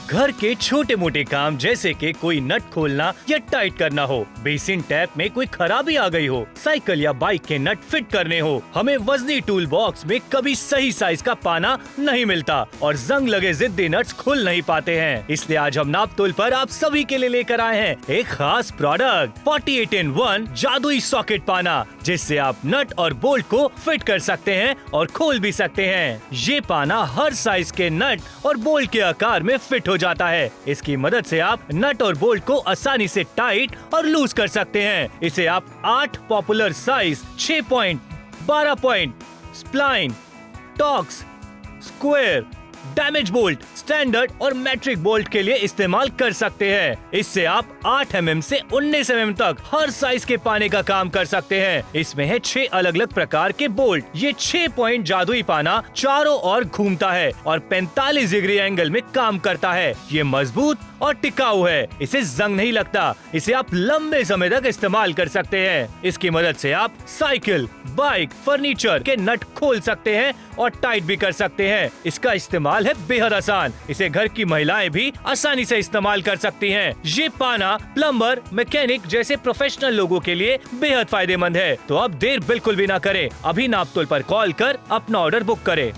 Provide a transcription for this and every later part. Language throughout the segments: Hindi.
घर के छोटे मोटे काम जैसे कि कोई नट खोलना या टाइट करना हो, बेसिन टैप में कोई खराबी आ गई हो, साइकिल या बाइक के नट फिट करने हो, हमें वजनी टूल बॉक्स में कभी सही साइज का पाना नहीं मिलता और जंग लगे जिद्दी नट्स खुल नहीं पाते हैं। इसलिए आज हम नापतोल पर आप सभी के लिए लेकर आए हैं एक खास प्रोडक्ट 48-in-1 जादुई सॉकेट पाना, जिससे आप नट और बोल्ट को फिट कर सकते हैं और खोल भी सकते हैं। ये पाना हर साइज के नट और बोल्ट के आकार में फिट हो जाता है। इसकी मदद से आप नट और बोल्ट को आसानी से टाइट और लूज कर सकते हैं। इसे आप 8 popular size 6 point, 12 point, spline, talks, square, damage bolt, standard और मैट्रिक बोल्ट के लिए इस्तेमाल कर सकते हैं। इससे आप 8 mm से 19 mm तक हर साइज के पाने का काम कर सकते हैं। इसमें है 6 अलग अलग प्रकार के बोल्ट। ये 6 पॉइंट जादुई पाना चारों ओर घूमता है और 45 डिग्री एंगल में काम करता है। ये मजबूत और टिकाऊ है, इसे जंग नहीं लगता। इसे आप लंबे समय तक इस्तेमाल कर सकते हैं। इसकी मदद से आप साइकिल, बाइक, फर्नीचर के नट खोल सकते हैं और टाइट भी कर सकते हैं। इसका इस्तेमाल है बेहद आसान। इसे घर की महिलाएं भी आसानी से इस्तेमाल कर सकती हैं। ये पाना प्लम्बर, मैकेनिक जैसे प्रोफेशनल लोगों के लिए बेहद फायदेमंद है। तो अब देर बिल्कुल भी ना करें, अभी नापतोल पर कॉल कर अपना ऑर्डर बुक करें।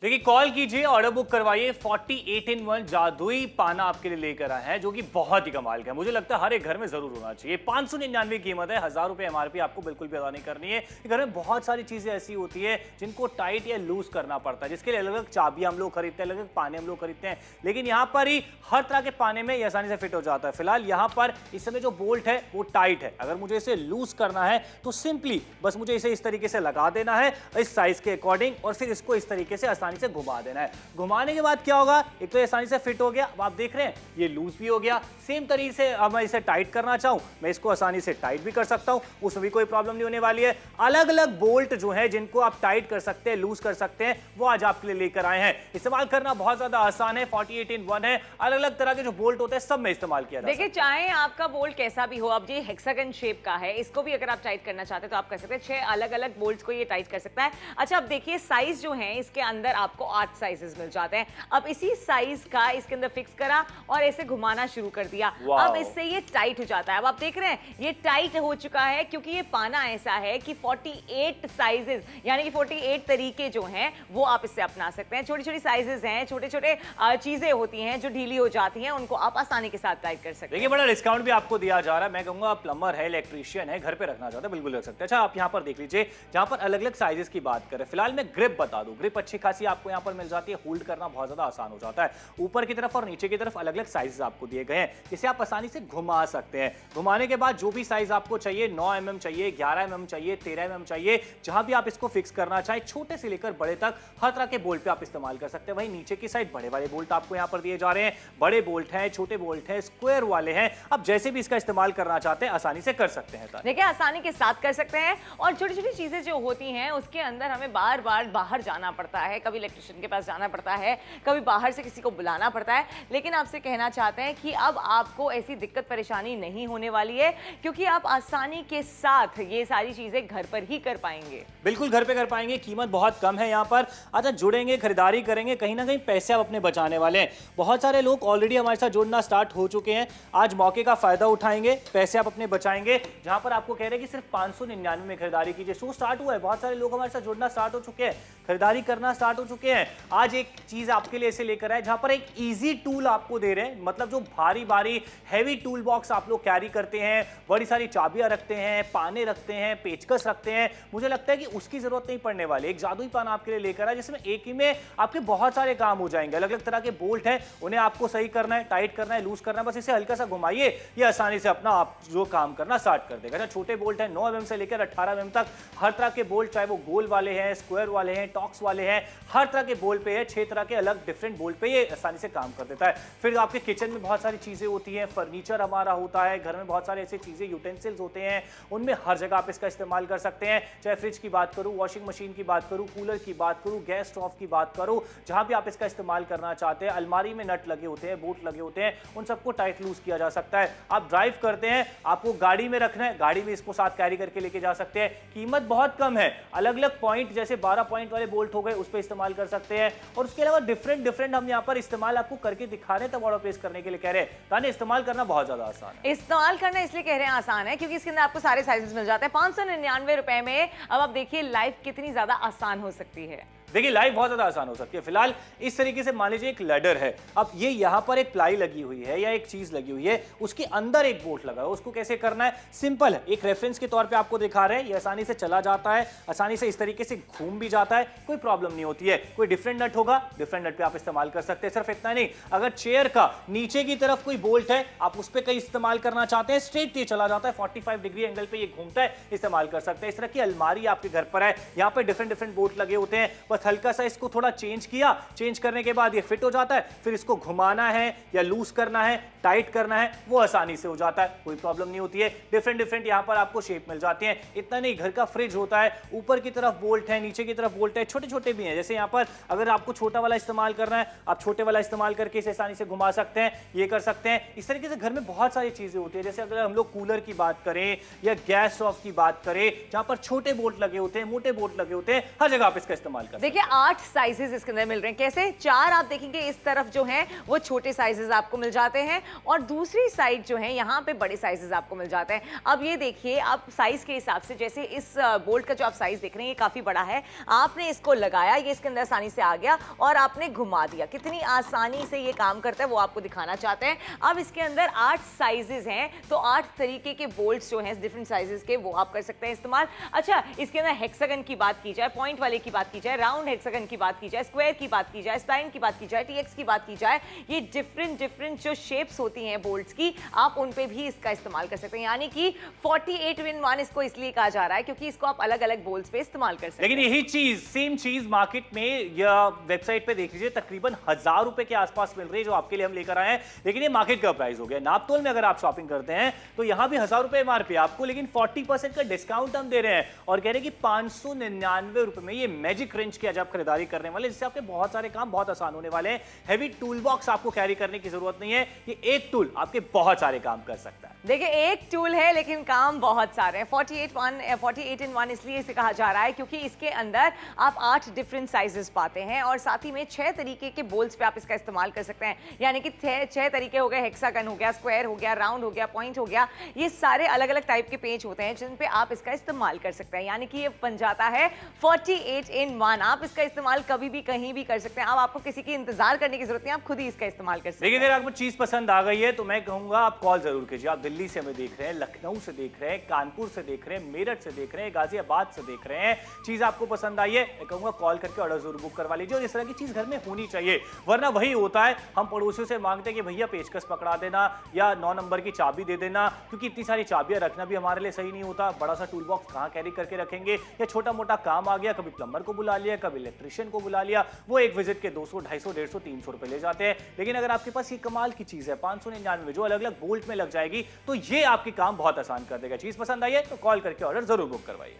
देखिए, कॉल कीजिए, ऑर्डर बुक करवाइए। 48-in-1 जादुई पाना आपके लिए लेकर आए हैं, जो कि बहुत ही कमाल का है। मुझे लगता है हर एक घर में जरूर होना चाहिए। 599 कीमत है, 1000 रुपए एमआरपी, आपको बिल्कुल भी अदा नहीं करनी है। घर में बहुत सारी चीजें ऐसी होती है जिनको टाइट या लूज करना पड़ता है, जिसके लिए अलग अलग चाबी हम लोग खरीदते हैं, अलग अलग पाने हम लोग खरीदते हैं। लेकिन यहाँ पर ही हर तरह के पाने में ये आसानी से फिट हो जाता है। फिलहाल यहाँ पर इस समय जो बोल्ट है वो टाइट है। अगर मुझे इसे लूज करना है तो सिंपली बस मुझे इसे इस तरीके से लगा देना है इस साइज के अकॉर्डिंग, और फिर इसको इस तरीके से आसानी से घुमा देना है। घुमाने के बाद क्या होगा, एक तो ये आसानी से फिट हो गया। अब आप देख रहे हैं ये लूज भी हो गया। सेम तरीके से अब मैं इसे टाइट करना चाहूं, मैं इसको आसानी से टाइट भी कर सकता हूं, उसमें भी कोई प्रॉब्लम नहीं होने वाली है। अलग अलग बोल्ट जो है जिनको आप टाइट कर सकते हैं, लूज कर सकते हैं, वो आज आपके लिए लेकर आए हैं। इस्तेमाल करना बहुत ज्यादा आसान है। 48-in-1 है। अलग अलग तरह के जो बोल्ट होते हैं सब में इस्तेमाल किया जाता है। देखिए, चाहे आपका बोल्ट कैसा भी हो, अब ये हेक्सागन शेप का है, इसको भी अगर आप टाइट करना चाहते हैं तो आप कर सकते हैं। 6 अलग अलग बोल्ट्स को ये टाइट कर सकता है। अच्छा, अब देखिए साइज जो है इसके अंदर आपको 8 साइजेस मिल जाते हैं। अब इसी साइज का इसके अंदर फिक्स करा और ऐसे घुमाना शुरू कर दिया। अब इससे ये टाइट हो जाता है। अब आप देख रहे हैं ये टाइट हो चुका है, क्योंकि ये पाना ऐसा है कि 48 साइजेस यानी कि 48 तरीके जो हैं वो आप इससे अपना सकते हैं। छोटी छोटी साइजेस हैं, छोटे छोटे चीजें होती हैं जो ढीली हो जाती हैं, उनको आप आसानी के साथ टाइट कर सकते हैं। देखिए, बड़ा डिस्काउंट भी आपको दिया जा रहा है। मैं कहूंगा प्लम्बर है, इलेक्ट्रीशियन है, घर पे रखना चाहते हैं, बिल्कुल रख सकते हैं। अच्छा, आप यहाँ पर देख लीजिए, जहां पर अलग अलग साइजेस की बात करें, फिलहाल मैं ग्रिप बता दूं। ग्रिप अच्छी खासी आपको यहाँ पर मिल जाती है, होल्ड करना बहुत ज्यादा आसान हो जाता है। ऊपर की तरफ और नीचे की तरफ अलग अलग साइजेस आपको दिए गए हैं, जिसे आप आसानी से घुमा सकते हैं। घुमाने के बाद जो भी साइज आपको चाहिए, 9 mm चाहिए, 11 mm चाहिए, 13 mm चाहिए, जहां भी आप इसको फिक्स करना चाहे, छोटे से लेकर बड़े तक हर तरह के बोल्ट पे आप इस्तेमाल कर सकते हैं। वहीं नीचे की साइड बड़े वाले बोल्ट आपको यहाँ पर दिए जा रहे हैं। बड़े बोल्ट हैं, छोटे बोल्ट हैं, स्क्वायर वाले हैं। अब जैसे भी इसका इस्तेमाल करना चाहते हैं आसानी से कर सकते हैं। देखिए, आसानी के साथ कर सकते हैं। और छोटी छोटी चीजें जो होती हैं उसके अंदर हमें बार बार बाहर जाना पड़ता है, कभी इलेक्ट्रिशियन के पास जाना पड़ता है, कभी बाहर से किसी को बुलाना पड़ता है। लेकिन आपसे कहना चाहते हैं कि अब आपको ऐसी दिक्कत परेशानी नहीं होने वाली है, क्योंकि आप आसानी के साथ ये सारी चीजें घर पर ही कर पाएंगे। बिल्कुल घर पे कर पाएंगे। कीमत बहुत कम है यहाँ पर। अच्छा, जुड़ेंगे, खरीदारी करेंगे, कहीं ना कहीं पैसे आप अपने बचाने वाले हैं। बहुत सारे लोग ऑलरेडी हमारे साथ जुड़ना स्टार्ट हो चुके हैं। आज मौके का फायदा उठाएंगे, पैसे आप अपने बचाएंगे। जहां पर आपको कह रहे हैं कि सिर्फ 599 में खरीदारी कीजिए। शो स्टार्ट हुआ है, बहुत सारे लोग हमारे साथ जुड़ना स्टार्ट हो चुके हैं, खरीदारी करना स्टार्ट हो चुके हैं। आज एक चीज आपके लिए ऐसे लेकर आए जहां पर एक इजी टूल आपको दे रहे हैं। मतलब जो भारी भारी हैवी टूल बॉक्स आप लोग कैरी करते हैं, बड़ी सारी चाबियां रखते हैं, पाने रखते हैं, पेचकस रखते हैं, मुझे लगता है कि उसकी जरूरत नहीं पड़ने वाली। एक जादुई पाना आपके लिए लेकर आए जिसमें एक ही में आपके बहुत सारे काम हो जाएंगे। अलग अलग तरह के बोल्ट हैं, उन्हें आपको सही करना है, टाइट करना है, लूज करना है, बस इसे हल्का सा घुमाइए, ये आसानी से अपना आप जो काम करना स्टार्ट कर देगा। छोटे बोल्ट हैं 9 mm से लेकर 18 mm तक, हर तरह के बोल्ट, चाहे वो गोल वाले हैं, स्क्वायर वाले हैं, टॉक्स वाले हैं, हर तरह के बोल्ट पे है। 6 तरह के अलग डिफरेंट बोल्ट पे ये आसानी से काम कर देता है। फिर आपके किचन में बहुत सारी चीजें होती हैं, फर्नीचर हमारा होता है, घर में बहुत सारे ऐसे चीजें, यूटेंसिल्स होते हैं, उनमें हर जगह आप इसका इस्तेमाल कर सकते हैं। चाहे फ्रिज की बात करूं, वॉशिंग मशीन की बात करूं, कूलर की बात करूं, गैस स्टोव की बात करूं, जहां भी आप इसका इस्तेमाल करना चाहते हैं। अलमारी में नट लगे होते हैं, बोल्ट लगे होते हैं, उन सबको टाइट लूज किया जा सकता है। आप ड्राइव करते हैं, आपको गाड़ी में रखना है, गाड़ी में इसको साथ कैरी करके लेके जा सकते हैं। कीमत बहुत कम है। अलग अलग पॉइंट, जैसे 12 पॉइंट वाले बोल्ट हो गए, उस पर इस्तेमाल इस्तेमाल कर सकते हैं। और उसके अलावा डिफरेंट हम यहाँ पर इस्तेमाल आपको करके दिखा रहे हैं, तब ऑर्डर प्लेस करने के लिए कह रहे हैं। तान्या, इस्तेमाल करना बहुत ज्यादा आसान है। इस्तेमाल करना इसलिए कह रहे हैं आसान है क्योंकि इसके अंदर आपको सारे साइजेस मिल जाते हैं 599 रुपए में। अब आप देखिए लाइफ कितनी ज्यादा आसान हो सकती है। देखिए लाइफ बहुत ज्यादा आसान हो सकती है। फिलहाल इस तरीके से मान लीजिए एक लैडर है, अब ये यहाँ पर एक प्लाई लगी हुई है या एक चीज लगी हुई है, उसके अंदर एक बोल्ट लगा है। उसको कैसे करना है, सिंपल है, एक रेफरेंस के तौर पे आपको दिखा रहे हैं। ये आसानी से चला जाता है, आसानी से इस तरीके से घूम भी जाता है, कोई प्रॉब्लम नहीं होती है। कोई डिफरेंट नट होगा, डिफरेंट नट पे आप इस्तेमाल कर सकते हैं। सिर्फ इतना नहीं, अगर चेयर का नीचे की तरफ कोई बोल्ट है, आप उस पर कहीं इस्तेमाल करना चाहते हैं, स्ट्रेट ये चला जाता है, 45 डिग्री एंगल पे ये घूमता है, इस्तेमाल कर सकते हैं। इस तरह की अलमारी आपके घर पर है, यहाँ पे डिफरेंट बोल्ट लगे होते हैं, बस हल्का सा इसको थोड़ा चेंज किया, चेंज करने के बाद ये फिट हो जाता है। फिर इसको घुमाना है या लूज करना है, टाइट करना है, वो आसानी से हो जाता है, कोई प्रॉब्लम नहीं होती है। डिफरेंट यहाँ पर आपको शेप मिल जाती हैं। इतना नहीं, घर का फ्रिज होता है, ऊपर की तरफ बोल्ट है, नीचे की तरफ बोल्ट है, छोटे भी हैं। जैसे यहाँ पर अगर आपको छोटा वाला इस्तेमाल करना है, आप छोटे वाला इस्तेमाल करके इसे आसानी से घुमा सकते हैं, ये कर सकते हैं। इस तरीके से घर में बहुत सारी चीजें होती है। जैसे अगर हम लोग कूलर की बात करें या गैस स्टोव की बात करें, जहां पर छोटे बोल्ट लगे होते हैं, मोटे बोल्ट लगे होते हैं, हर जगह आप इसका इस्तेमाल कर सकते हैं। देखिए 8 साइजेस इसके अंदर मिल रहे हैं। कैसे? 4 आप देखेंगे इस तरफ जो हैं वो छोटे साइजेस आपको मिल जाते हैं और दूसरी साइड जो है यहाँ पे बड़े साइजेस आपको मिल जाते हैं। अब ये देखिए आप साइज के हिसाब से, जैसे इस बोल्ट का जो आप साइज देख रहे हैं ये काफी बड़ा है, आपने इसको लगाया, ये इसके अंदर आसानी से आ गया और आपने घुमा दिया। कितनी आसानी से ये काम करता है वो आपको दिखाना चाहते हैं। अब इसके अंदर 8 साइजेस हैं, तो 8 तरीके के बोल्ट्स जो हैं डिफरेंट साइजेस के, वो आप कर सकते हैं इस्तेमाल। अच्छा, इसके अंदर हेक्सागन की बात की जाए, पॉइंट वाले की बात की जाए, राउंड हेक्सागन की बात की जाए, स्क्वायर की बात की जाए, स्प्लाइन की बात की जाए, टीएक्स की बात की जाए, ये डिफरेंट जो शेप्स होती हैं बोल्ट्स की, आप उन पे भी इसका इस्तेमाल कर सकते हैं। यानी कि 48 in 1 इसको इसलिए कहा जा रहा है क्योंकि इसको आप अलग अलग बोल्ट्स पे इस्तेमाल कर सकते हैं। लेकिन यही चीज, सेम चीज मार्केट में या वेबसाइट पे देख लीजिए, तकरीबन 1000 रुपए के आसपास मिल रही है, जो आपके लिए हम लेकर आए हैं। लेकिन ये मार्केट का प्राइस हो गया। नापतोल में अगर आप शॉपिंग करते हैं तो यहां भी 1000 रुपए एमआरपी आपको, लेकिन 40% का डिस्काउंट हम दे रहे हैं और कह रहे हैं कि 599 रुपए में ये मैजिक रेंज की आज आप खरीदारी करने वाले, जिससे आपके बहुत सारे काम बहुत आसान होने वाले हैं। हैवी टूल बॉक्स आपको कैरी करने की जरूरत नहीं है, ये एक टूल आपके बहुत सारे काम कर सकता है। देखिए एक टूल है लेकिन काम बहुत सारे हैं। 48 in 1 इसलिए इसे कहा जा रहा है क्योंकि इसके अंदर आप 8 डिफरेंट साइजेस पाते हैं और साथ ही में 6 तरीके के बोल्स पे आप इसका इस्तेमाल कर सकते हैं। यानी कि 6 तरीके हो गए, हेक्सागन हो गया, स्क्वायर हो गया, राउंड हो गया, पॉइंट हो गया, ये सारे अलग अलग टाइप के पेज होते हैं जिन पे आप इसका इस्तेमाल कर सकते हैं। यानी कि ये बन जाता है 48 in 1। आप इसका इस्तेमाल कभी भी कहीं भी कर सकते हैं। अब आपको किसी की इंतजार करने की जरूरत नहीं, आप खुद ही इसका इस्तेमाल कर सकते हैं। देखिए अगर आपको चीज पसंद आ गई है तो मैं कहूंगा आप कॉल जरूर कीजिए। आप दिल्ली से हमें देख रहे हैं, लखनऊ से देख रहे हैं, कानपुर से देख रहे हैं, मेरठ से देख रहे हैं, गाजियाबाद से देख रहे हैं, चीज आपको पसंद आई है, मैं कहूंगा कॉल करके ऑर्डर जरूर बुक करवा लीजिए। और इस तरह की चीज घर में होनी चाहिए, वरना वही होता है हम पड़ोसियों से मांगते हैं कि भैया पेचकस पकड़ा देना या 9 नंबर की चाबी दे देना, क्योंकि इतनी सारी चाबियां रखना भी हमारे लिए सही नहीं होता। बड़ा सा टूल बॉक्स कहां कैरी करके रखेंगे, या छोटा मोटा काम आ गया, कभी प्लम्बर को बुला लिया, कभी इलेक्ट्रिशियन को बुला लिया, वो एक विजिट के 200, 250, 150, 300 रुपए ले जाते हैं। लेकिन अगर आपके पास ये कमाल की चीज है 599 जो अलग अलग बोल्ट में लग जाएगी, तो ये आपके काम बहुत आसान कर देगा। चीज पसंद आई है तो कॉल करके ऑर्डर जरूर बुक करवाइए।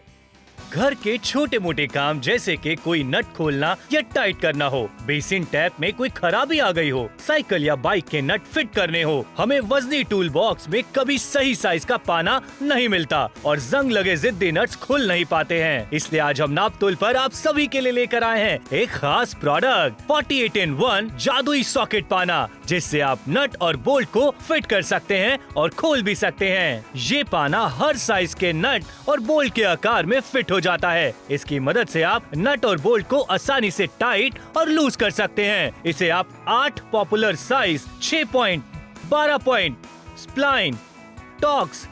घर के छोटे मोटे काम जैसे कि कोई नट खोलना या टाइट करना हो, बेसिन टैप में कोई खराबी आ गई हो, साइकिल या बाइक के नट फिट करने हो, हमें वजनी टूल बॉक्स में कभी सही साइज का पाना नहीं मिलता और जंग लगे जिद्दी नट्स खुल नहीं पाते हैं। इसलिए आज हम नापतोल पर आप सभी के लिए लेकर आए हैं एक खास प्रोडक्ट 48 in 1 जादुई सॉकेट पाना, जिससे आप नट और बोल्ट को फिट कर सकते हैं और खोल भी सकते हैं। ये पाना हर साइज के नट और बोल्ट के आकार में फिट हो जाता है। इसकी मदद से आप नट और बोल्ट को आसानी से टाइट और लूज कर सकते हैं। इसे आप 8 popular size 6 point, 12 point, spline, talks,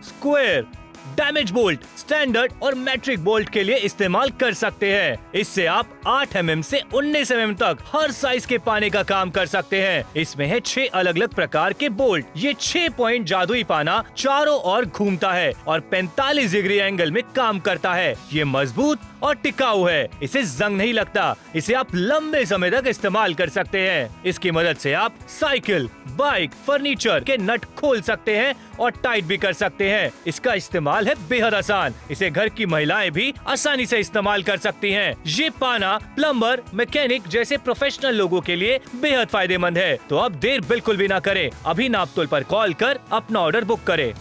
square, damage bolt, standard और मैट्रिक बोल्ट के लिए इस्तेमाल कर सकते हैं। इससे आप 8 mm से 19 mm तक हर साइज के पाने का काम कर सकते हैं। इसमें है 6 अलग अलग प्रकार के बोल्ट। ये 6 पॉइंट जादुई पाना चारों ओर घूमता है और 45 डिग्री एंगल में काम करता है। ये मजबूत और टिकाऊ है, इसे जंग नहीं लगता। इसे आप लंबे समय तक इस्तेमाल कर सकते हैं। इसकी मदद से आप साइकिल, बाइक, फर्नीचर के नट खोल सकते हैं और टाइट भी कर सकते हैं। इसका इस्तेमाल है बेहद आसान, इसे घर की महिलाएं भी आसानी से इस्तेमाल कर सकती हैं। ये पाना प्लम्बर, मैकेनिक जैसे प्रोफेशनल लोगों के लिए बेहद फायदेमंद है। तो अब देर बिल्कुल भी ना करें, अभी नापतोल पर कॉल कर अपना ऑर्डर बुक करें।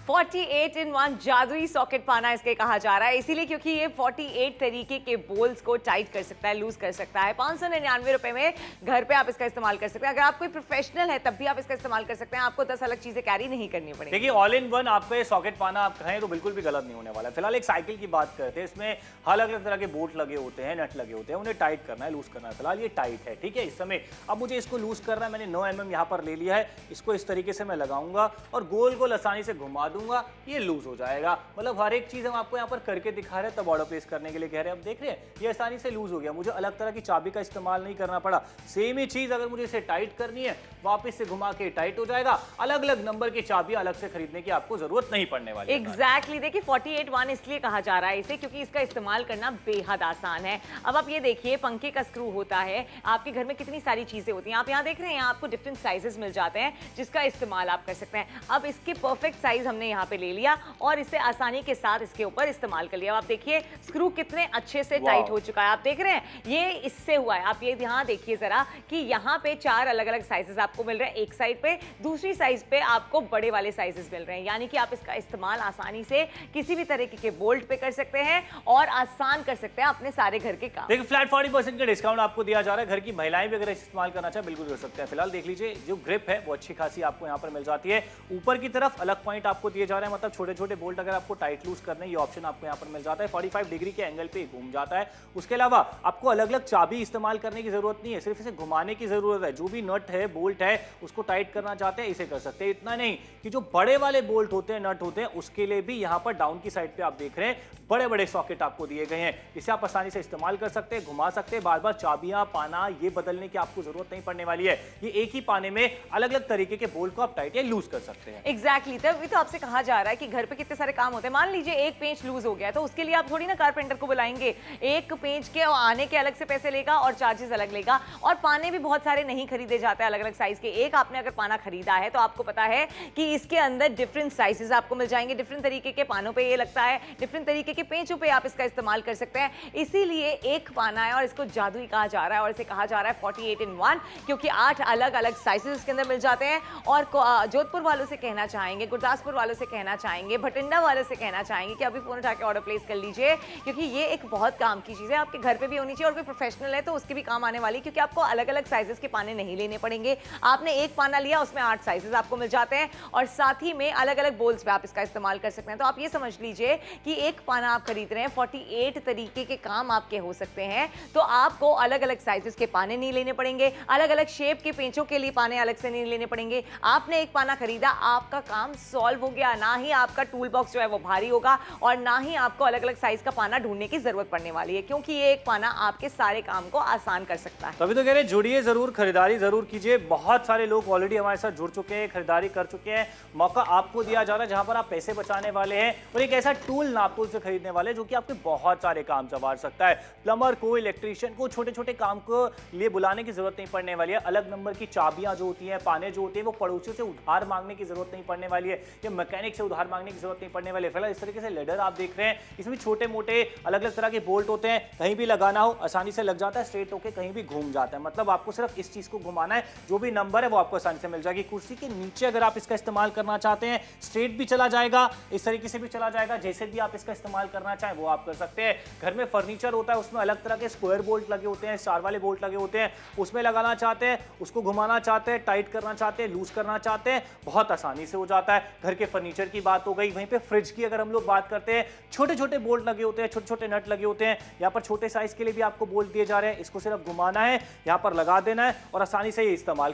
48 in 1 जादुई सॉकेट पाना इसके कहा जा रहा है, इसीलिए क्योंकि ये 48 तरीके के बोल्स को टाइट कर सकता है, लूज कर सकता है। 599 रुपए में घर पे आप इसका इस्तेमाल कर सकते हैं। अगर आप कोई प्रोफेशनल है तब भी आप इसका इस्तेमाल कर सकते हैं, आपको 10 अलग चीजें कैरी नहीं करनी पड़ेगी। देखिए ऑल इन वन आपका ये सॉकेट पाना आप कहें तो बिल्कुल भी गलत नहीं होने वाला है। फिलहाल एक साइकिल की बात करते हैं, इसमें अलग अलग तरह के बोल्ट लगे होते हैं, नट लगे होते हैं, उन्हें टाइट करना है, लूज करना है। फिलहाल ये टाइट है, ठीक है। इस समय अब मुझे इसको लूज करना है, मैंने 9 mm यहाँ पर ले लिया है, इसको इस तरीके से मैं लगाऊंगा और गोल गोल आसानी से घुमा दूंगा, ये लूज हो जाएगा। मतलब हर एक चीज हम आपको यहाँ पर करके दिखा रहे हैं, तब ऑर्डर प्लेस करने के लिए कह रहे हैं। अब देख रहे हैं ये आसानी से लूज हो गया, मुझे अलग तरह की चाबी का इस्तेमाल नहीं करना पड़ा। सेम ही चीज अगर मुझे इसे टाइट करनी है, वापस से घुमा के टाइट हो जाएगा। अलग अलग नंबर की चाबी अलग से खरीदने की आपको जरूरत नहीं पड़ने वाली। एग्जैक्टली देखिए 48-1 इसलिए कहा जा रहा है इसे क्योंकि इसका इस्तेमाल करना बेहद आसान है। अब आप ये देखिए पंखे का स्क्रू होता है, आपके घर में कितनी सारी चीजें होती हैं, आप यहाँ देख रहे हैं आपको डिफरेंट साइजेस मिल जाते हैं जिसका इस्तेमाल आप कर सकते हैं। अब इसके परफेक्ट साइज हमने यहाँ पे ले लिया और इसे आसानी के साथ इसके ऊपर इस्तेमाल कर लिया। आप देखिए स्क्रू कितने अच्छे से टाइट हो चुका है, आप देख रहे हैं ये इससे हुआ है। आप ये यहाँ देखिए जरा कि यहाँ पे 4 अलग अलग साइजेस आपको मिल रहे हैं, एक साइड पे, दूसरी साइज पे आपको बड़े वाले साइजेस मिल रहे हैं, यानी कि आप इसका इस्तेमाल आसानी से किसी भी तरीके के बोल्ट पे कर सकते हैं और आसान कर सकते हैं अपने सारे घर के काम। देखिए फ्लैट 40% का डिस्काउंट आपको दिया जा रहा है। घर की महिलाएं भी अगर इस्तेमाल करना चाहे बिल्कुल कर सकते हैं। फिलहाल देख लीजिए जो ग्रिप है वो अच्छी खासी आपको यहाँ पर मिल जाती है। ऊपर की तरफ अलग पॉइंट आपको दिए जा रहे हैं, मतलब छोटे छोटे बोल्ट अगर आपको टाइट लूज करने ये ऑप्शन आपको यहाँ पर मिल जाता है। 45 डिग्री के एंगल पे घूम जाता है। उसके अलावा आपको अलग अलग चाबी इस्तेमाल करने की जरूरत नहीं है, सिर्फ इसे घुमाने की जरूरत है। जो भी नट है, बोल्ट है, उसको टाइट करना चाहते हैं इसे कर सकते हैं। इतना नहीं कि जो बड़े वाले बोल्ट होते हैं, नट होते हैं, उसके लिए भी यहाँ पर डाउन की साइड पे आप देख रहे हैं बड़े बड़े सॉकेट आपको दिए गए हैं। इसे आप आसानी से इस्तेमाल कर सकते हैं, घुमा सकते हैं। बार बार चाबियां पाना ये बदलने की आपको जरूरत नहीं पड़ने वाली है। ये एक ही पाने में अलग अलग तरीके के बोल्ट को आप टाइट या लूज कर सकते हैं। एग्जैक्टली तभी तो आपसे कहा जा रहा है कि घर पे कितने सारे काम होते हैं। मान लीजिए एक पेंच लूज हो गया तो उसके लिए आप थोड़ी ना कारपेंटर को बुलाएंगे, एक पेंच के आने के अलग से पैसे लेगा और चार्जेस अलग लेगा। और पाने भी बहुत सारे नहीं खरीदे जाते अलग अलग साइज के। एक आपने अगर पाना खरीदा है तो आपको पता है कि इसके अंदर डिफरेंट साइजेस आपको मिल जाएंगे, डिफरेंट तरीके के पानों पे ये लगता है, डिफरेंट तरीके के पेंचों पे आप इसका इस्तेमाल कर सकते हैं। इसीलिए एक पाना है और इसको जादुई कहा जा रहा है और इसे कहा जा रहा है 48 in 1 क्योंकि 8 अलग अलग साइजेस इसके अंदर मिल जाते हैं। और जोधपुर वालों से कहना चाहेंगे, गुरदासपुर वालों से कहना चाहेंगे, भटिंडा वालों से कहना चाहेंगे कि अभी फोन उठा के ऑर्डर प्लेस कर लीजिए क्योंकि ये एक बहुत काम की चीज है, आपके घर पे भी होनी चाहिए और कोई प्रोफेशनल है तो उसके भी काम आने वाली, क्योंकि आपको अलग अलग साइजेस के पाने नहीं लेने पड़ेंगे। आपने एक पाना लिया उसमें 8 साइजेस आपको मिल जाते हैं और साथ ही में अलग अलग बोल्स पे आप इसका इस्तेमाल कर सकते हैं। तो आप ये समझ लीजिए कि एक पाना आप खरीद रहे हैं, 48 तरीके के काम आपके हो सकते हैं। तो आपको अलग अलग साइजेस के पाने नहीं लेने पड़ेंगे, अलग अलग शेप के पेंचों के लिए पाने अलग से नहीं लेने पड़ेंगे। आपने एक पाना खरीदा, आपका काम सॉल्व हो गया। ना ही आपका टूल बॉक्स जो है वो भारी होगा और ना ही आपको अलग अलग साइज का पाना ढूंढने की जरूरत पड़ने वाली है, क्योंकि ये एक पाना आपके सारे काम को आसान कर सकता है। तभी तो कह रहे हैं जुड़िए जरूर, खरीदारी जरूर कीजिए। बहुत सारे लोग ऑलरेडी हमारे साथ जुड़ चुके हैं, खरीदारी कर चुके हैं। मौका आपको दिया जा रहा है जहां पर आप पैसे बचाने वाले हैं और एक ऐसा टूल नापतोल से खरीदने वाले जो कि आपके बहुत सारे काम संवार सकता है। प्लम्बर को, इलेक्ट्रीशियन को छोटे छोटे काम को लिए बुलाने की जरूरत नहीं पड़ने वाली है। अलग नंबर की चाबियां जो होती हैं, पाने जो होते हैं, वो पड़ोसियों से उधार मांगने की जरूरत नहीं पड़ने वाली है या मैकेनिक से उधार मांगने की जरूरत नहीं पड़ने वाली है। फिलहाल इस तरीके से लेडर आप देख रहे हैं, इसमें छोटे मोटे अलग अलग तरह के बोल्ट होते हैं, कहीं भी लगाना हो आसानी से लग जाता है, स्ट्रेट होकर कहीं भी घूम जाता है। मतलब आपको सिर्फ इस चीज को घुमाना है, जो भी नंबर है वो आपको आसानी से मिल जाएगी। कुर्सी के नीचे अगर आप इसका इस्तेमाल करना चाहते हैं, स्ट्रेट भी चला जाएगा, इस तरीके से भी चला जाएगा, जैसे भी आप इसका इस्तेमाल करना चाहें वो आप कर सकते हैं। घर में फर्नीचर होता है, उसमें अलग तरह के स्क्वायर बोल्ट लगे होते हैं, स्टार वाले बोल्ट लगे होते हैं, उसमें लगाना चाहते हैं, उसको घुमाना चाहते हैं, टाइट करना चाहते हैं, लूज करना चाहते हैं, बहुत आसानी से हो जाता है। घर के फर्नीचर की बात हो गई, वहीं पे फ्रिज की अगर हम लोग बात करते हैं, छोटे छोटे बोल्ट लगे होते हैं, छोटे छोटे नट लगे होते हैं। यहाँ पर छोटे साइज के लिए भी आपको बोल्ट दिए जा रहे हैं, इसको सिर्फ घुमाना है, यहाँ पर लगा देना है और आसानी से ये इस्तेमाल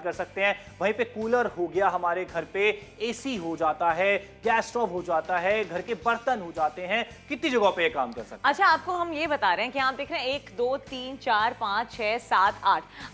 कर सकते हैं। वहीं पे कूलर हो गया हमारे घर पे, एसी हो जाता है, गैस स्टोव हो जाता है, घर के बर्तन हो जाते हैं, कितनी जगहों पे ये काम कर सकते हैं। अच्छा आपको हम ये बता रहे हैं कि आप देख रहे हैं 1 2 3 4 5 6 7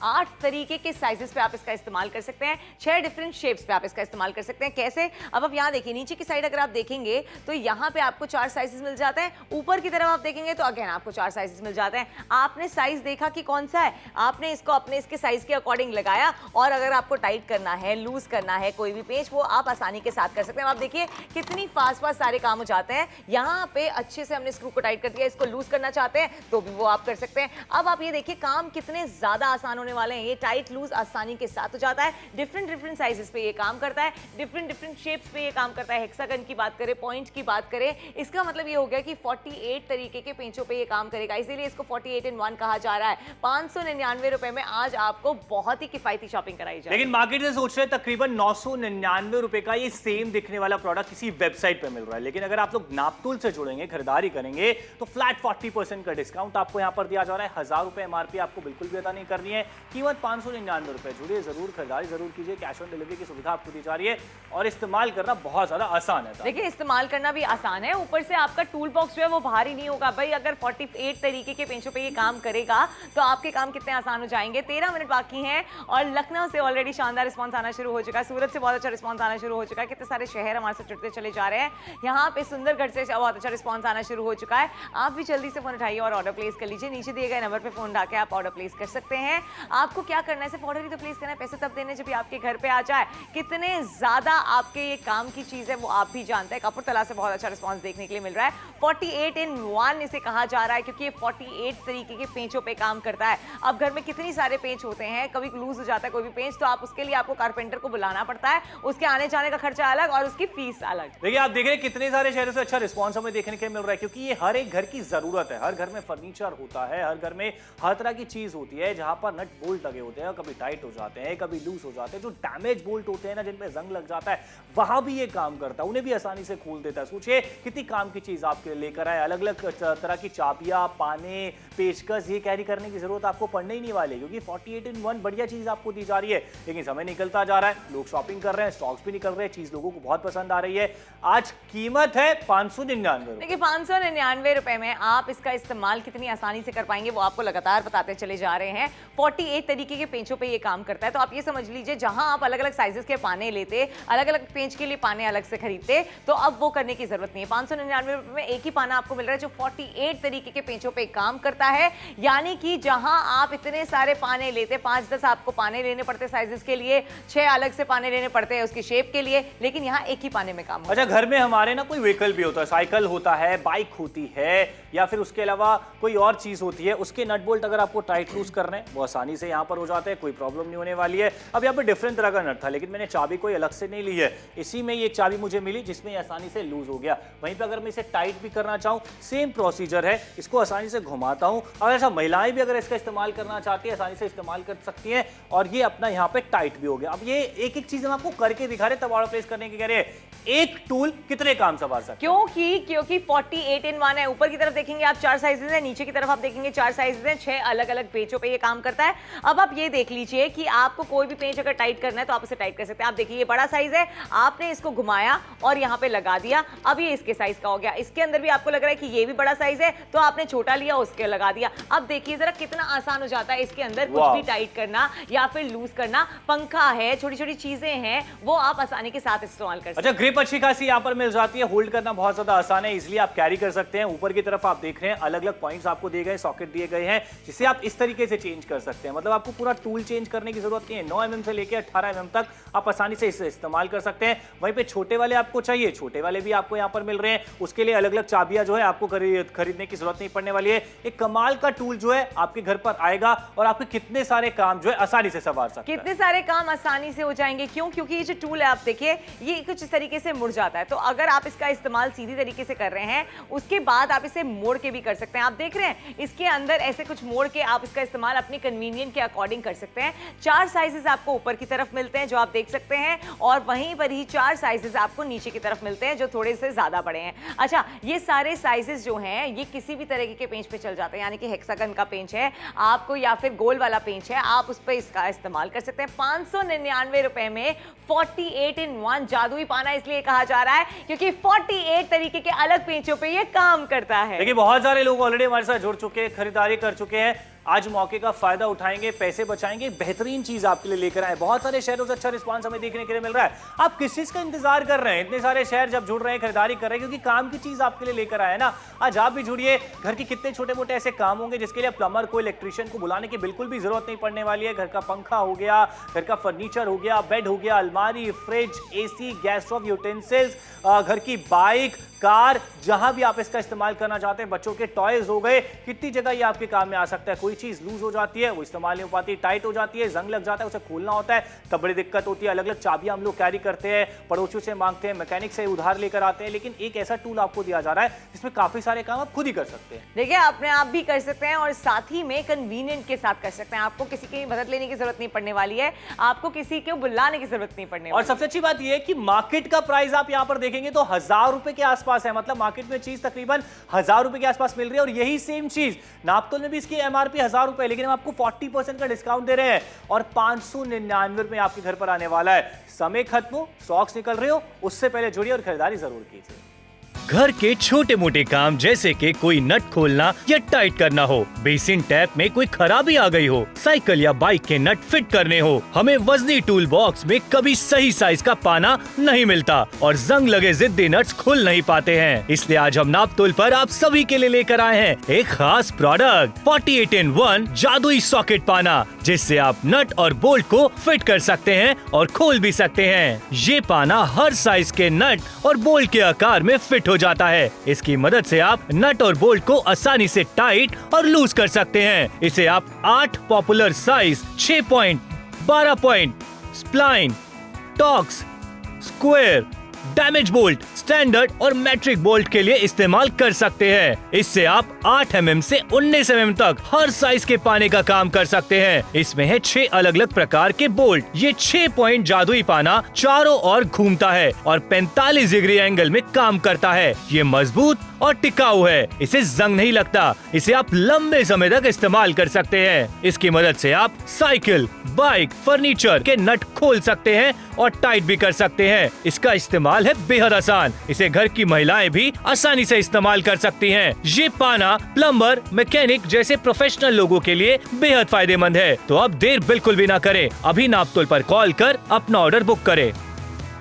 8 तरीके के साइजेस पे आप इसका इस्तेमाल कर सकते हैं। 6 डिफरेंट शेप्स पे आप इसका इस्तेमाल कर सकते हैं। कैसे? अब आप यहाँ देखिए, नीचे की साइड अगर आप देखेंगे तो यहाँ पे आपको 4 साइजेस मिल जाते हैं, ऊपर की तरफ आप देखेंगे तो अगेन आपको 4 साइजेस मिल जाते हैं। आपने साइज देखा कि कौन सा है, आपने इसको अपने इसके साइज के अकॉर्डिंग लगाया और अगर आपको टाइट करना है, लूज करना है कोई भी पेच, वो आप आसानी के साथ कर सकते हैं। आप देखिए कितनी फास्ट सारे काम हो जाते हैं। यहाँ पे अच्छे से हमने स्क्रू को टाइट कर दिया, इसको लूज करना चाहते हैं तो भी वो आप कर सकते हैं। अब आप ये देखिए काम कितने ज्यादा आसान होने वाले हैं। ये टाइट लूज आसानी के साथ हो जाता है, डिफरेंट साइजेस पे ये काम करता है, डिफरेंट शेप शेप्स पे ये काम करता है, हेक्सागन की बात करें, पॉइंट की बात करें, इसका मतलब ये हो गया कि 48 तरीके के पेंचों पे ये काम करेगा, इसीलिए इसको 48 in 1 कहा जा रहा है। 599 रुपए में आज आपको बहुत ही किफायती शॉपिंग कराई जाए। लेकिन मार्केट से सोच रहे हैं तकरीबन 999 रुपए का ये सेम दिखने वाला प्रोडक्ट किसी वेबसाइट पे मिल रहा है, लेकिन अगर आप लोग नापतोल से जुड़ेंगे, खरीदारी करेंगे तो फ्लैट 40% का डिस्काउंट आपको यहाँ पर दिया जा रहा है। 1000 रुपए एमआरपी आपको बिल्कुल भी अदा नहीं करनी है, कीमत 599 रुपए। जुड़िए जरूर, खरीदारी जरूर कीजिए, कैश ऑन डिलीवरी की सुविधा आपको दी जा रही है और इस्तेमाल करना बहुत ज्यादा आसान है। देखिए इस्तेमाल करना भी आसान है, ऊपर से आपका टूल बॉक्स जो है वो भारी नहीं होगा भाई। अगर 48 तरीके के पेंचों पे ये काम करेगा तो आपके काम कितने आसान हो जाएंगे। 13 मिनट बाकी हैं और लखनऊ से ऑलरेडी शानदार रिस्पांस आना शुरू हो चुका है, सूरत से बहुत अच्छा रिस्पांस आना शुरू हो चुका है, कितने सारे शहर हमारे साथ जुड़ते चले जा रहे हैं। यहाँ पे सुंदरगढ़ से बहुत अच्छा रिस्पांस आना शुरू हो चुका है। आप भी जल्दी से फोन उठाइए और ऑर्डर प्लेस कर लीजिए, नीचे दिए गए नंबर पे फोन डाके आप ऑर्डर प्लेस कर सकते हैं। आपको क्या करना है, सिर्फ ऑर्डर ही तो प्लेस करना है, पैसे तब देने जब आपके घर पे आ जाए। कितने ज्यादा आपके ये काम की चीज है वो आप भी जानते हैं। कपूरथला से बहुत अच्छा रिस्पांस देखने के लिए मिल रहा है। 48 in 1 इसे कहा जा रहा है क्योंकि ये 48 तरीके के पेंचों पे काम करता है। अब घर में कितनी सारे पेंच होते हैं, कभी लूज हो जाता है कोई भी पेंच, तो आप उसके लिए आपको कारपेंटर को बुलाना पड़ता है, उसके आने जाने का खर्चा अलग और उसकी फीस अलग। देखिए आप देख रहे हैं कितने सारे शहरों से अच्छा रिस्पांस हमें देखने के मिल रहा है, क्योंकि ये हर एक घर की जरूरत है। हर घर में फर्नीचर होता है, हर घर में हर तरह की चीज होती है जहां पर नट बोल्ट लगे होते हैं, कभी टाइट हो जाते हैं, कभी लूज हो जाते हैं। जो डैमेज बोल्ट होते हैं ना, जिनमें जंग लग जाता है, वहां भी ये काम करता है, उन्हें भी आसानी से खोल देता है। सोचिए कितनी काम की चीज आपके लिए लेकर आए, अलग अलग तरह की चाबियां, पाने, पेचकस, ये कैरी करने की जरूरत आपको पड़ने ही नहीं वाली, क्योंकि 48 in 1 बढ़िया चीज आपको दी जा रही है। लेकिन समय निकलता जा रहा है, लोग शॉपिंग कर रहे हैं, स्टॉक्स भी निकल रहे हैं, चीज लोगों को बहुत पसंद आ रही है। आज कीमत है 599। देखिए 599 रुपए में आप इसका इस्तेमाल कितनी आसानी से कर पाएंगे वो आपको लगातार बताते चले जा रहे हैं। 48 तरीके के पेंचों पे ये काम करता है, तो आप ये समझ लीजिए जहां आप अलग अलग साइजेस के पाने लेते, अलग अलग पेंच के लिए पाने अलग से खरीदते, तो अब वो करने की जरूरत नहीं है। 599 रुपए में एक ही पाना आपको मिल रहा है जो 48 तरीके के पेंचों पे काम करता है। यानी कि जहां आप इतने सारे पाने लेते, 5-10 आपको पाने लेने पड़ते साइजेस के लिए, 6 अलग से पाने लेने पड़ते हैं उसकी शेप के लिए, लेकिन यहाँ एक ही पाने में काम होता है। अच्छा, घर में हमारे ना कोई व्हीकल भी होता है, साइकिल होता है, बाइक होती है, या फिर उसके अलावा कोई और चीज होती है, उसके नट बोल्ट अगर आपको टाइट लूज करने हैं वो आसानी से यहाँ पर हो जाते हैं, कोई प्रॉब्लम नहीं होने वाली है। अब यहाँ पर डिफरेंट तरह का नट था, लेकिन मैंने चाबी कोई अलग से नहीं ली है, इसी में ये चाबी मुझे मिली जिसमें ये आसानी से लूज हो गया। वहीं पर अगर मैं इसे टाइट भी करना चाहूँ, सेम प्रोसीजर है, इसको आसानी से घुमाता हूँ। और ऐसा महिलाएं भी अगर इसका इस्तेमाल करना चाहती है, आसानी से इस्तेमाल कर सकती हैं, और ये अपना यहाँ पे टाइट भी हो गया। अब ये एक एक चीज हम आपको करके दिखा रहे, तब ऑर्डर प्लेस करने की कह रहे हैं। एक टूल कितने काम संभाल सकते हैं? क्योंकि 48 in 1 है। ऊपर की तरफ देखेंगे आप 4 साइजेस हैं, नीचे की तरफ आप देखेंगे 4 साइजेस हैं, 6 अलग अलग पेचों पे ये काम करता है। अब आप ये देख लीजिए कि आपको कोई भी पेच अगर टाइट करना है तो आप उसे टाइट कर सकते हैं। आप देखिए ये बड़ा साइज है, आपने इसको घुमाया और यहाँ पे लगा दिया, अब ये इसके साइज का हो गया। इसके अंदर भी आपको लग रहा है कि ये भी बड़ा साइज है, तो आपने छोटा लिया उसके लगा दिया। अब देखिए जरा कितना आसान हो जाता है इसके अंदर कुछ भी टाइट करना या फिर लूज करना। पंखा है, छोटी छोटी चीजें हैं, वो आप आसानी के साथ इस्तेमाल कर सकते हैं। अच्छा, ग्रिप अच्छी खासी यहाँ पर मिल जाती है, होल्ड करना बहुत ज्यादा आसान है, इसलिए आप कैरी कर सकते हैं। ऊपर की तरफ आप देख रहे हैं अलग अलग पॉइंट्स आपको दिए गए, सॉकेट दिए गए हैं, जिसे आप इस तरीके से चेंज कर सकते हैं। मतलब आपको पूरा टूल चेंज करने की जरूरत नहीं है। 9 mm से लेकर 18 mm तक आप आसानी से इसे इस्तेमाल कर सकते हैं। वहीं पे छोटे वाले आपको चाहिए, छोटे वाले भी आपको यहाँ पर मिल रहे हैं, उसके लिए अलग अलग चाबियां जो है आपको खरीदने की जरूरत नहीं पड़ने वाली है। एक कमाल का टूल जो है आपके घर पर आएगा और आपके कितने सारे काम जो है आसानी से संभाल सकते हैं। कितने सारे काम आसानी से हो जाएंगे। क्यों? क्योंकि ये जो टूल है आप देखिए ये कुछ इस तरीके से मुड़ जाता है, तो अगर आप इसका इस्तेमाल सीधी तरीके से कर रहे हैं उसके बाद आप इसे मोड़ के भी कर सकते हैं। आप देख रहे हैं इसके अंदर ऐसे कुछ मोड़ के आप इसका इस्तेमाल अपनी कन्वीनियंट के अकॉर्डिंग कर सकते हैं। 4 साइजेस आपको ऊपर की तरफ मिलते हैं जो आप देख सकते हैं, और वहीं पर ही 4 साइजेस आपको नीचे की तरफ मिलते हैं जो थोड़े से ज्यादा बड़े हैं। अच्छा, ये सारे साइजेस जो हैं ये किसी भी तरीके के पेंच पे चल जाते हैं, यानी कि हेक्सागन का पेंच है आपको या फिर गोल वाला पेंच है, आप उस पर इसका इस्तेमाल कर सकते हैं। 599 रुपए में 48 in 1 जादुई पाना इसलिए कहा जा रहा है क्योंकि 48 तरीके के अलग पेंचों पे ये काम करता है। देखिए बहुत सारे लोग ऑलरेडी हमारे साथ जुड़ चुके हैं, खरीदारी कर चुके हैं। आज मौके का फायदा उठाएंगे, पैसे बचाएंगे, बेहतरीन चीज आपके लिए लेकर आए। बहुत सारे शहरों से अच्छा रिस्पांस हमें देखने के लिए मिल रहा है। आप किस चीज का इंतजार कर रहे हैं? इतने सारे शहर जब जुड़ रहे हैं, खरीदारी कर रहे हैं, क्योंकि काम की चीज आपके लिए लेकर आए ना। आज आप भी जुड़िए। घर के कितने छोटे मोटे ऐसे काम होंगे जिसके लिए प्लम्बर को, इलेक्ट्रिशियन को बुलाने की बिल्कुल भी जरूरत नहीं पड़ने वाली है। घर का पंखा हो गया, घर का फर्नीचर हो गया, बेड हो गया, अलमारी, fridge, AC, gas stove, utensils, घर की बाइक, कार, जहां भी आप इसका इस्तेमाल करना चाहते हैं, बच्चों के टॉयज हो गए, कितनी जगह ये आपके काम में आ सकता है। कोई चीज लूज हो जाती है, वो इस्तेमाल नहीं हो पाती, टाइट हो जाती है, जंग लग जाता है, उसे खोलना होता है, तब बड़ी दिक्कत होती है। अलग अलग चाबियां हम लोग कैरी करते हैं, पड़ोसियों से मांगते हैं, मैकेनिक से उधार लेकर आते हैं, लेकिन एक ऐसा टूल आपको दिया जा रहा है जिसमें काफी सारे काम आप खुद ही कर सकते हैं। देखिए, अपने आप भी कर सकते हैं और साथ ही में कन्वीनियंट के साथ कर सकते हैं। आपको किसी की मदद लेने की जरूरत नहीं पड़ने वाली है, आपको किसी को बुलाने की जरूरत नहीं पड़ने और वाली। सबसे अच्छी बात यह है कि मार्केट का प्राइस आप यहां पर देखेंगे तो 1000 रुपए के आसपास है। मतलब मार्केट में चीज तकरीबन 1000 रुपए के आसपास मिल रही है और यही सेम चीज नापतोल में भी इसकी एमआरपी 1000 रुपए, लेकिन हम आपको 40% का डिस्काउंट दे रहे हैं और 599 रुपए आपके घर पर आने वाला है। समय खत्म हो, स्टॉक्स निकल रहे हो, उससे पहले जुड़िए और खरीदारी जरूर कीजिए। घर के छोटे मोटे काम जैसे कि कोई नट खोलना या टाइट करना हो, बेसिन टैप में कोई खराबी आ गई हो, साइकिल या बाइक के नट फिट करने हो, हमें वजनी टूल बॉक्स में कभी सही साइज का पाना नहीं मिलता और जंग लगे जिद्दी नट्स खुल नहीं पाते हैं। इसलिए आज हम नापतोल पर आप सभी के लिए लेकर आए हैं एक खास प्रोडक्ट 48-in-1 जादुई सॉकेट पाना, जिससे आप नट और बोल्ट को फिट कर सकते हैं और खोल भी सकते हैं। ये पाना हर साइज के नट और बोल्ट के आकार में फिट हो जाता है। इसकी मदद से आप नट और बोल्ट को आसानी से टाइट और लूज कर सकते हैं। इसे आप 8 popular size 6 point, 12 point, spline, talks, square, damage bolt, standard और मैट्रिक बोल्ट के लिए इस्तेमाल कर सकते हैं। इससे आप 8 mm से 19 mm तक हर साइज के पाने का काम कर सकते हैं। इसमें है 6 अलग अलग प्रकार के बोल्ट। ये 6 पॉइंट जादुई पाना चारों ओर घूमता है और 45 डिग्री एंगल में काम करता है। ये मजबूत और टिकाऊ है, इसे जंग नहीं लगता। इसे आप लंबे समय तक इस्तेमाल कर सकते हैं। इसकी मदद से आप साइकिल, बाइक, फर्नीचर के नट खोल सकते हैं और टाइट भी कर सकते हैं। इसका इस्तेमाल है बेहद आसान, इसे घर की महिलाएं भी आसानी से इस्तेमाल कर सकती हैं। ये पाना प्लम्बर, मैकेनिक जैसे प्रोफेशनल लोगों के लिए बेहद फायदेमंद है। तो अब देर बिल्कुल भी ना करें, अभी नापतोल पर कॉल कर अपना ऑर्डर बुक करें।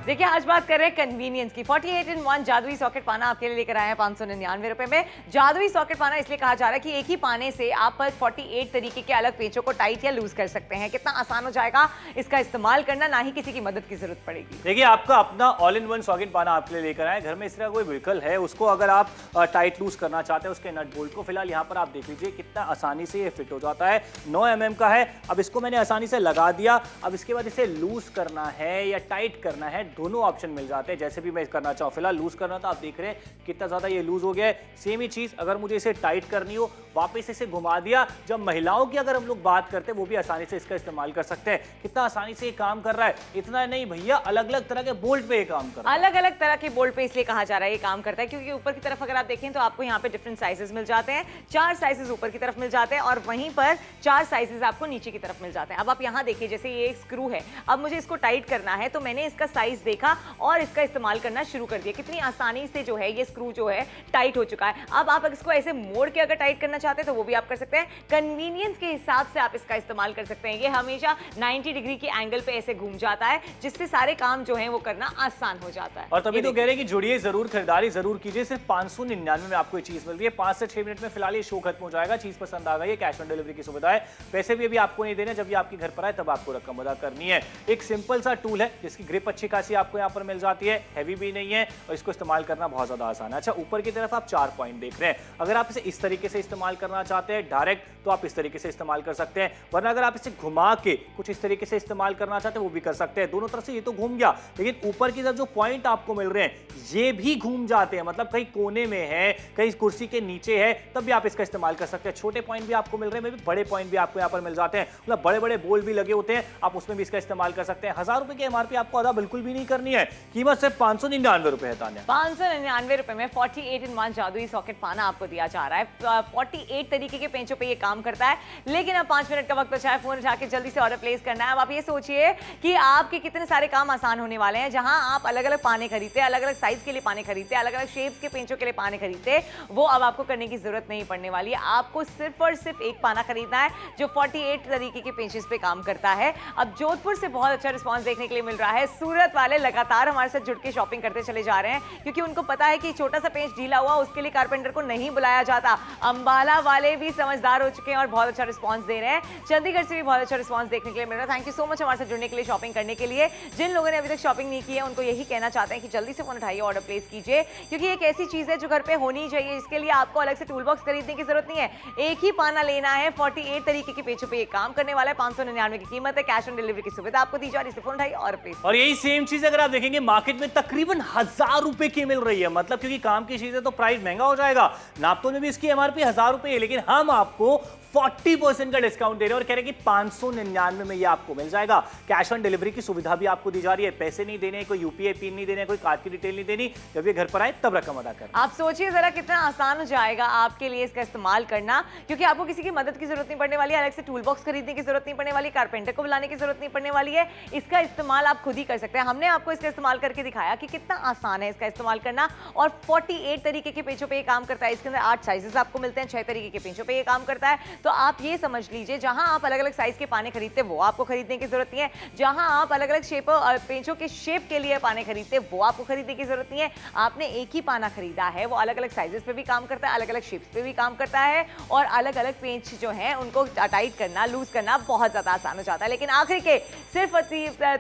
देखिए, आज बात कर रहे हैं कन्वीनियंस की। 48-in-1 जादुई सॉकेट पाना आपके लिए लेकर आए हैं 599 रुपए में। जादुई सॉकेट पाना इसलिए कहा जा रहा है कि एक ही पाने से आप 48 तरीके के अलग पेचों को टाइट या लूज कर सकते हैं। कितना आसान हो जाएगा इसका इस्तेमाल करना, ना ही किसी की मदद की जरूरत पड़ेगी। देखिए, आपका अपना ऑल इन वन सॉकेट पाना आपके लिए लेकर आए। घर में इस तरह कोई व्हीकल है, उसको अगर आप टाइट लूज करना चाहते हैं, उसके नट बोल्ट को, फिलहाल यहाँ पर आप देख लीजिए कितना आसानी से ये फिट हो जाता है। 9 mm का है। अब इसको मैंने आसानी से लगा दिया। अब इसके बाद इसे लूज करना है या टाइट करना है, दोनों ऑप्शन मिल जाते हैं। जैसे भी मैं करना चाहूँ, फिलहाल लूज करना था, आप देख रहे हैं कितना ज्यादा ये लूज हो गया है। सेम ही चीज अगर मुझे इसे टाइट करनी हो, वापस इसे घुमा दिया। जब महिलाओं की अगर हम लोग बात करते हैं, वो भी आसानी से इसका इस्तेमाल कर सकते हैं। कितना आसानी से ये काम कर रहा है। इतना नहीं भैया, अलग अलग तरह के बोल्ट पे ये काम कर रहा है। अलग अलग तरह के बोल्ट पे इसलिए कहा जा रहा है ये काम करता है क्योंकि ऊपर की तरफ अगर आप देखें तो आपको यहाँ पे डिफरेंट साइजेस मिल जाते हैं। 4 साइजेस ऊपर की तरफ मिल जाते हैं और वहीं पर 4 साइजेस आपको नीचे की तरफ मिल जाते हैं। अब आप यहाँ देखिए, जैसे ये एक स्क्रू है, अब मुझे इसको टाइट करना है तो मैंने इसका साइज देखा और इसका इस्तेमाल करना शुरू कर दिया। कितनी आसानी से जो है ये स्क्रू जो है टाइट हो चुका है। अब आप इसको ऐसे मोड़ के अगर टाइट करना चाहते हैं तो वो भी आप कर सकते हैं। कन्वीनियंस के हिसाब से आप इसका इस्तेमाल कर सकते हैं। ये हमेशा 90 डिग्री के एंगल पे ऐसे घूम जाता है, जिससे सारे काम जो है वो करना आसान हो जाता है। और तभी तो कह रहे हैं कि जुड़िए जरूर, खरीदारी जरूर कीजिए। सिर्फ 599 में आपको ये चीज मिल रही है। 5 से 6 मिनट में फिलहाल ये शो खत्म हो जाएगा। चीज पसंद आ गई है, कैश ऑन डिलीवरी की सुविधा है। पैसे भी अभी आपको नहीं देने, जब ये आपके घर पर आए तब आपको रकम अदा करनी है। एक सिंपल सा टूल है जिसकी ग्रिप अच्छी खासी आपको यहाँ पर मिल जाती है, हैवी भी नहीं है और इसको इस्तेमाल करना बहुत ज्यादा आसान है। अच्छा, ऊपर की तरफ आप 4 पॉइंट देख रहे हैं। अगर आप इसे इस तरीके से इस्तेमाल करना चाहते हैं डायरेक्ट, तो आप इस तरीके से इस्तेमाल कर सकते हैं, वरना अगर आप इसे घुमा के कुछ इस तरीके से इस्तेमाल करना चाहते हैं वो भी कर सकते हैं। दोनों तरफ से ये तो घूम गया, लेकिन ऊपर की तरफ जो पॉइंट आपको मिल रहे हैं ये भी घूम जाते हैं। मतलब कहीं कोने में है, कहीं कुर्सी के नीचे है, तब भी आप इसका इस्तेमाल कर सकते हैं। छोटे पॉइंट भी आपको मिल रहे हैं, बड़े पॉइंट भी आपको यहाँ पर मिल जाते हैं। मतलब बड़े बड़े बोल भी लगे होते हैं, आप उसमें भी इसका इस्तेमाल कर सकते हैं। 1000 रुपए की एमआरपी आपको अदा बिल्कुल भी नहीं करनी है। कीमत सिर्फ 599 रुपए है। तान्या, 599 रुपए में 48-in-1 जादुई सॉकेट पाना आपको दिया जा रहा है। 48 तरीके के पेंचों पे ये काम करता है। लेकिन अब 5 मिनट का वक्त बचा है, फोन उठा के जल्दी से ऑर्डर प्लेस करना है। अब आप ये सोचिए कि आपके कितने सारे काम आसान होने वाले हैं। जहां आप अलग अलग पाने खरीदते, अलग अलग साइज के लिए पाने खरीदते, अलग अलग शेप्स के पेंचों के लिए पाने खरीदते, वो अब आपको करने की जरूरत नहीं पड़ने वाली है। आपको सिर्फ और सिर्फ एक पाना खरीदना है जो 48 तरीके के पेंचेस पे काम करता है। अब जोधपुर से बहुत अच्छा रिस्पॉन्स देखने के लिए मिल रहा है। सूरत वाले वाले लगातार हमारे साथ जुड़ के शॉपिंग करते चले जा रहे हैं, क्योंकि उनको पता है कि छोटा सा पेंच ढीला हुआ उसके लिए कारपेंटर को नहीं बुलाया जाता। अंबाला वाले भी समझदार हो चुके हैं और बहुत अच्छा रिस्पॉन्स दे रहे हैं। चंडीगढ़ से भी बहुत अच्छा रिस्पॉन्स देखने के लिए मिल रहा है। थैंक यू सो मच हमारे साथ जुड़ने के लिए, शॉपिंग करने के लिए। जिन लोगों ने अभी तक शॉपिंग नहीं की है उनको यही कहना चाहते हैं कि जल्दी से फोन उठाइए, ऑर्डर प्लेस कीजिए, क्योंकि एक ऐसी चीज है जो घर पे होनी चाहिए। इसके लिए आपको अलग से टूल बॉक्स खरीदने की जरूरत नहीं है, एक ही पाना लेना है। 48 तरीके के पेचों पे ये काम करने वाला है। 599 की कीमत है, कैश ऑन डिलीवरी की सुविधा आपको दी जा रही है। फोन उठाइए, ऑर्डर प्लेस। और यही सेम चीज अगर आप देखेंगे मार्केट में तकरीबन 1000 रुपए की मिल रही है, मतलब क्योंकि काम की चीज है तो प्राइस महंगा हो जाएगा। नापतोल में भी इसकी एमआरपी 1000 रुपए है, लेकिन हम आपको 40% का डिस्काउंट दे रहे हैं और कह रहे हैं कि 599 में ये आपको मिल जाएगा। कैश ऑन डिलीवरी की सुविधा भी आपको दी जा रही है, पैसे नहीं देने, कोई यूपीआई पिन नहीं देने, कोई कार्ड की डिटेल नहीं देनी, जब ये घर पर आए तब रकम अदा करना। आप सोचिए जरा कितना आसान हो जाएगा आपके लिए इसका इस्तेमाल करना, क्योंकि आपको किसी की मदद की जरूरत नहीं पड़ने वाली है, अलग से टूल बॉक्स खरीदने की जरूरत नहीं पड़ने वाली, कारपेंटर को बुलाने की जरूरत नहीं पड़ने वाली है। इसका इस्तेमाल आप खुद ही कर सकते हैं। हमने आपको इसका इस्तेमाल करके दिखाया कि कितना आसान है इसका इस्तेमाल करना, और 48 तरीके के पेचों पे ये काम करता है। इसके अंदर 8 साइजेस आपको मिलते हैं, 6 तरीके के पेचों पे ये काम करता है। तो आप ये समझ लीजिए, जहां आप अलग अलग साइज के पाने खरीदते वो आपको खरीदने की जरूरत नहीं है, जहां आप अलग अलग शेप पेंचों के शेप के लिए पाने खरीदते वो आपको खरीदने की जरूरत नहीं है। आपने एक ही पाना खरीदा है, वो अलग अलग साइजेस पे भी काम करता है, अलग अलग शेप्स पे भी काम करता है, और अलग अलग पेंच जो है उनको टाइट करना, लूज करना बहुत ज्यादा आसान हो जाता है। लेकिन आखिर के सिर्फ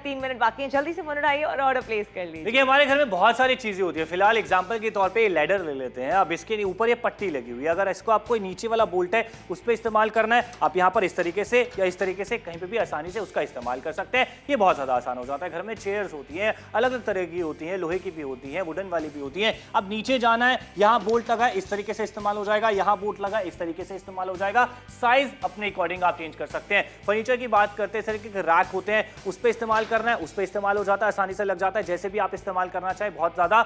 3 मिनट बाकी हैं, जल्दी से फोन उठाइए और ऑर्डर प्लेस कर लीजिए। देखिए हमारे घर में बहुत सारी चीजें होती है। फिलहाल एग्जांपल के तौर पे ये लैडर ले लेते हैं। अब इसके ऊपर ये पट्टी लगी हुई है, अगर इसको आपको नीचे वाला बोल्ट है उस पर इस्तेमाल करना है, आप यहाँ पर इस तरीके से या इस तरीके से कहीं पे भी आसानी से उसका इस्तेमाल कर सकते हैं। ये बहुत ज्यादा आसान हो जाता है। घर में चेयर्स होती हैं, अलग अलग तरह की होती हैं, लोहे की भी होती हैं, वुडन वाली भी होती हैं। अब नीचे जाना है, यहाँ बोल्ट लगा इस तरीके से इस्तेमाल हो जाएगा, यहाँ बोल्ट लगा इस तरीके से इस्तेमाल हो जाएगा। साइज अपने अकॉर्डिंग आप चेंज कर सकते हैं। फर्नीचर की बात करते हैं, इस तरीके के रैक होते हैं, उस पर इस्तेमाल करना है, उस पर इस्तेमाल हो जाता है, आसानी से लग जाता है। जैसे भी आप इस्तेमाल करना चाहे, बहुत ज्यादा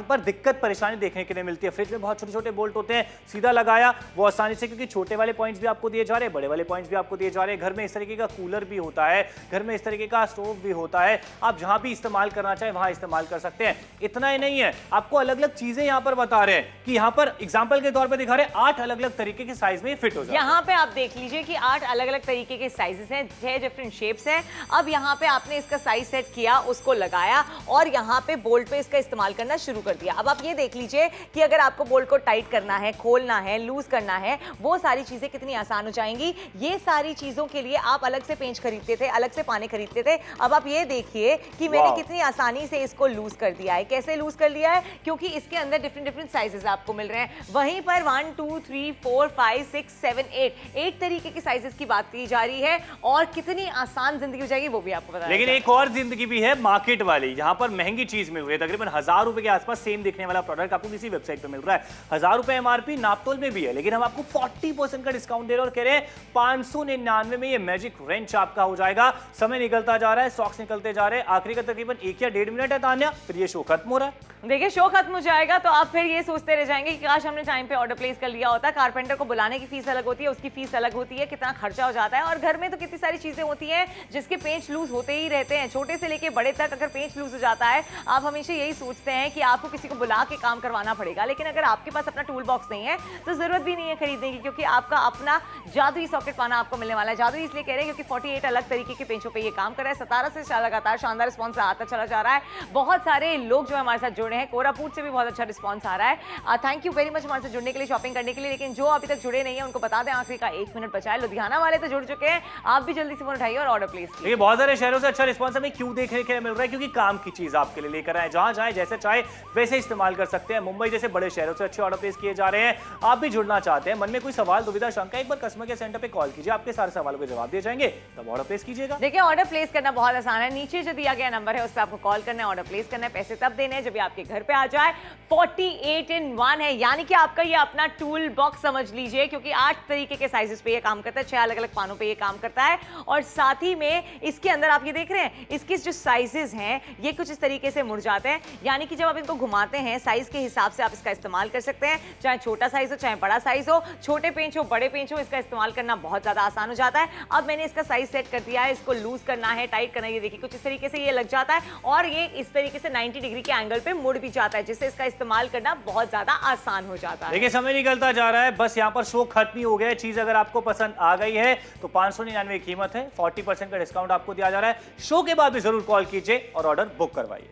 पर दिक्कत परेशानी देखने के लिए मिलती है। फ्रिज में बहुत छोटे छोटे बोल्ट होते हैं, सीधा लगाया वो आसानी से, क्योंकि छोटे वाले पॉइंट्स भी आपको दिए जा रहे हैं, बड़े वाले पॉइंट्स भी आपको दिए जा रहे हैं। घर में इस तरीके का कूलर भी होता है, घर में इस तरीके का स्टोव भी होता है, आप जहां भी इस्तेमाल करना चाहे वहां इस्तेमाल कर सकते हैं। इतना ही नहीं है, आपको अलग अलग चीजें यहां पर बता रहे हैं कि यहां पर एग्जांपल के तौर पे दिखा रहे हैं 8 अलग अलग तरीके के साइज में फिट हो जाता है। यहाँ पे आप देख लीजिए कि 8 अलग अलग तरीके के साइजेस हैं, 6 डिफरेंट शेप्स हैं। अब यहाँ पे आपने इसका साइज सेट किया, उसको लगाया और यहाँ पे बोल्ट पे इसका इस्तेमाल करना शुरू कर दिया। अब आप ये देख लीजिए कि अगर आपको बोल्ट को टाइट करना है, खोलना है, लूज करना है, वो सारी चीजें कितनी आसान हो जाएंगी। ये सारी चीजों के लिए आप अलग से पेंच खरीदते थे, अलग से पाने खरीदते थे। अब आप ये देखिए कि मैंने कितनी आसानी से इसको लूज कर दिया है। कैसे लूज कर लिया है? क्योंकि इसके अंदर डिफरेंट डिफरेंट साइजेस आपको मिल रहे हैं। वहीं पर 1 2 3 4 5 6 7 8 तरीके के साइजेस की बात की जा रही है, और कितनी आसान जिंदगी हो जाएगी वो भी आपको पता। लेकिन एक और जिंदगी भी है मार्केट वाली, जहां पर महंगी चीज मिल रही है। तकरीबन 1000 रुपए के आसपास सेम दिखने वाला प्रोडक्ट आपको किसी वेबसाइट पे मिल रहा है। 1000 रुपए एमआरपी नापतोल में भी है, लेकिन हम आपको 40% का डिस्काउंट दे रहे हैं और कह रहे हैं 599 में ये मैजिक रेंच आपका हो जाएगा। समय निकलता जा रहा है, सॉक्स निकलते जा रहे हैं, आखिरी का तकरीबन 1 या 1.5 मिनट है तान्या, फिर ये शो खत्म हो रहा है। देखिए शो खत्म हो जाएगा तो आप फिर ये सोचते रह जाएंगे कि काश हमने टाइम पे ऑर्डर प्लेस कर लिया होता। कारपेंटर को बुलाने की फीस अलग होती है, उसकी फीस अलग होती है, कितना खर्चा हो जाता है। और घर में तो कितनी सारी चीजें होती हैं जिसके पेंच लूज होते ही रहते हैं, छोटे से लेके बड़े तक। अगर पेंच लूज हो जाता है, आप हमेशा यही सोचते हैं कि आपको किसी को बुला के काम करवाना पड़ेगा, लेकिन अगर आपके पास अपना टूल बॉक्स नहीं है तो जरूरत भी नहीं है खरीदने की, क्योंकि आपका अपना जादुई सॉकेट पाना आपको मिलने वाला है। जादुई इसलिए कह रहे हैं क्योंकि 48 अलग तरीके के पेंचों पे ये काम कर रहा है। 17 से लगातार शानदार रिस्पॉन्स आता चला जा रहा है। बहुत सारे लोग जो हमारे साथ जुड़े हैं, कोरापुट से भी बहुत अच्छा रिस्पॉन्स आ रहा है। थैंक यू वेरी मच हमारे साथ जुड़ने के लिए, शॉपिंग करने के लिए। लेकिन जो अभी तक जुड़े नहीं है उनको बता दें आखिरी का 1 मिनट बचा है। लुधियाना वाले तो जुड़ चुके हैं, आप भी जल्दी से फोन उठाइए और ऑर्डर प्लेस कीजिए। बहुत सारे शहरों से अच्छा रिस्पॉन्स हमें क्यों देखने के लिए मिल रहा है? क्योंकि काम की चीज आपके लिए लेकर आए, जहां चाहे जैसे चाहे वैसे इस्तेमाल कर सकते हैं। मुंबई जैसे बड़े शहरों से अच्छे ऑर्डर प्लेस किए जा रहे हैं। आप भी जुड़ना चाहते हैं, मन में कोई सवाल दुविधा शंका, एक बार कस्टमर केयर सेंटर पे कॉल कीजिए, आपके सारे सवालों के जवाब दिए जाएंगे, तब ऑर्डर प्लेस कीजिएगा। देखिए ऑर्डर प्लेस करना बहुत आसान है, नीचे जो दिया गया नंबर है उस पर आपको कॉल करना है, ऑर्डर प्लेस करना है, पैसे तब देने हैं जब ये आपके घर पे आ जाए। 48 in 1 है, यानी कि आपका ये अपना टूल बॉक्स समझ लीजिए, क्योंकि 8 तरीके के साइजेस पे ये काम करता है, 6 अलग अलग पानों पे ये काम करता है। और साथ ही में इसके अंदर आप ये देख रहे हैं, इसके जो साइजेस हैं ये कुछ इस तरीके से मुड़ जाते हैं, यानी कि जब आप इनको घुमाते हैं साइज के हिसाब से आप इसका इस्तेमाल कर सकते हैं, चाहे छोटा साइज हो चाहे बड़ा साइज हो, छोटे पेंच हो बड़े पेंच हो, इसका इस्तेमाल करना बहुत ज्यादा आसान हो जाता है। अब मैंने इसका साइज सेट कर दिया है, इसको लूज करना है, टाइट करना है। ये देखिए कुछ इस तरीके से ये लग जाता है और ये इस तरीके से 90 डिग्री के एंगल पे मुड़ भी जाता है, जिससे इसका इस्तेमाल करना बहुत ज्यादा आसान हो जाता है। देखिए समय निकलता जा रहा है, बस यहाँ पर शो खत्म ही हो गया है। चीज अगर आपको पसंद आ गई है तो 599 कीमत है, 40% का डिस्काउंट आपको दिया जा रहा है। शो के बाद भी जरूर कॉल कीजिए और ऑर्डर बुक करवाइए।